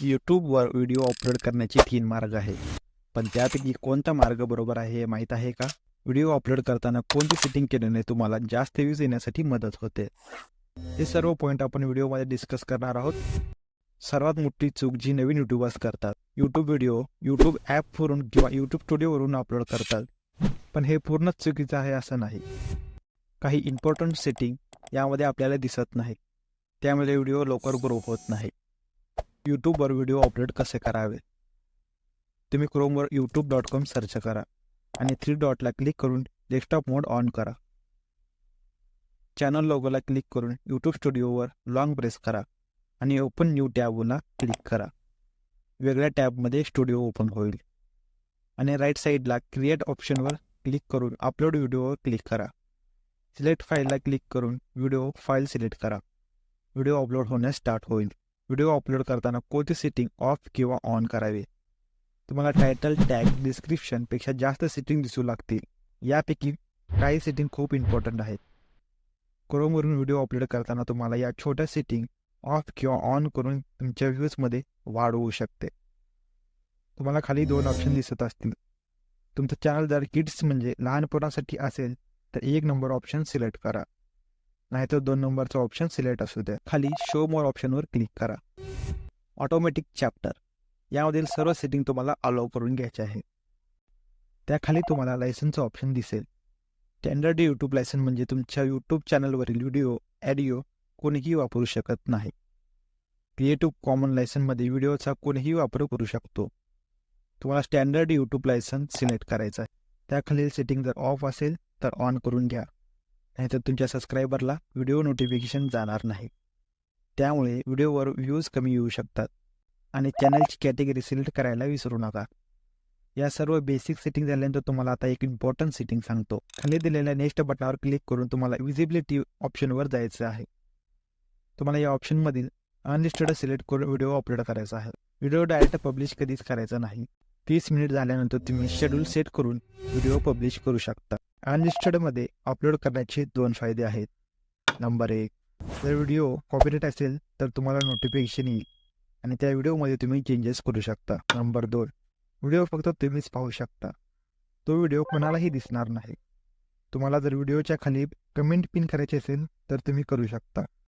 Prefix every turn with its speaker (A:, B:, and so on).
A: यूट्यूबवर video upload करण्याचे 3 मार्ग आहेत. पण त्यापैकी कोणता मार्ग बरोबर आहे हे माहीत आहे का? व्हिडिओ अपलोड करताना कोणती सेटिंग केल्याने तुम्हाला जास्त व्ह्यूज येण्यासाठी मदत होते? हे सर्व पॉईंट आपण व्हिडिओमध्ये डिस्कस करणार आहोत. सर्वात मोठी चूक जी नवीन यूट्यूबर्स करतात, यूट्यूब व्हिडिओ यूट्यूब ॲपवरून किंवा यूट्यूब स्टुडिओवरून अपलोड करतात. पण हे पूर्णच चुकीचं आहे असं नाही. काही इम्पॉर्टंट सेटिंग यामध्ये आपल्याला दिसत नाही. त्यामुळे व्हिडिओ लवकर ग्रो होत नाही. यूट्यूबवर व्हिडिओ अपलोड कसे करावे? तुम्ही क्रोमवर youtube.com सर्च करा आणि 3 डॉटला क्लिक करून डेस्कटॉप मोड ऑन करा. चॅनल लोगोला क्लिक करून यूट्यूब स्टुडिओवर लॉंग प्रेस करा आणि ओपन न्यू टॅबला क्लिक करा. वेगळ्या टॅबमध्ये स्टुडिओ ओपन होईल आणि राईट साईडला क्रिएट ऑप्शनवर क्लिक करून अपलोड व्हिडिओवर क्लिक करा. सिलेक्ट फाईलला क्लिक करून व्हिडिओ फाईल सिलेक्ट करा. व्हिडिओ अपलोड होण्यास स्टार्ट होईल. व्हिडिओ अपलोड करताना कोणती सेटिंग ऑफ किंवा ऑन करावे? तुम्हाला टायटल, टॅग, डिस्क्रिप्शनपेक्षा जास्त सेटिंग दिसू लागतील. यापैकी काही सेटिंग खूप इम्पॉर्टंट आहेत. क्रोमवरून व्हिडिओ अपलोड करताना तुम्हाला या छोट्या सेटिंग ऑफ किंवा ऑन करून तुमच्या व्ह्यूजमध्ये वाढ होऊ शकते. तुम्हाला खाली 2 ऑप्शन दिसत असतील. तुमचं चॅनल जर किड्स म्हणजे लहानपणासाठी असेल तर 1 नंबर ऑप्शन सिलेक्ट करा, नाहीतर 2 नंबरचा ऑप्शन सिलेक्ट असू द्या. खाली शो मोर ऑप्शनवर क्लिक करा. ऑटोमॅटिक चॅप्टर यामधील सर्व सेटिंग तुम्हाला अलाउ करून घ्यायचे आहे. त्याखाली तुम्हाला लायसनचं ऑप्शन दिसेल. स्टँडर्ड यूट्यूब लायसन म्हणजे तुमच्या यूट्यूब चॅनलवरील व्हिडिओ, ऑडिओ कोणीही वापरू शकत नाही. क्रिएटिव्ह कॉमन लायसनमध्ये व्हिडिओचा कोणीही वापर करू शकतो. तुम्हाला स्टँडर्ड यूट्यूब लायसन सिलेक्ट करायचं आहे. त्याखालील सेटिंग जर ऑफ असेल तर ऑन करून घ्या, नाहीतर तुमच्या सबस्क्रायबरला व्हिडिओ नोटिफिकेशन जाणार नाही. त्यामुळे व्हिडिओवर व्ह्यूज कमी येऊ शकतात. आणि चॅनलची कॅटेगरी सिलेक्ट करायला विसरू नका. या सर्व बेसिक सेटिंग झाल्यानंतर तुम्हाला आता एक इम्पॉर्टंट सेटिंग सांगतो. खाली दिलेल्या नेक्स्ट बटनावर क्लिक करून तुम्हाला विजिबिलिटी ऑप्शनवर जायचं आहे. तुम्हाला या ऑप्शनमधील अनलिस्टेड सिलेक्ट करून व्हिडिओ अपलोड करायचा आहे. व्हिडिओ डायरेक्ट पब्लिश कधीच करायचा नाही. 30 मिनिट झाल्यानंतर तुम्ही शेड्यूल सेट करून व्हिडिओ पब्लिश करू शकता. अनलिस्टेडमध्ये अपलोड करण्याचे 2 फायदे आहेत. नंबर 1, जर व्हिडिओ कॉपीराइट असेल तर तुम्हाला नोटिफिकेशन येईल आणि त्या व्हिडिओमध्ये तुम्ही चेंजेस करू शकता. नंबर 2, व्हिडिओ फक्त तुम्हीच पाहू शकता. तो व्हिडिओ कोणालाही दिसणार नाही. तुम्हाला जर व्हिडिओच्या खाली कमेंट पिन करायची असेल तर तुम्ही करू शकता.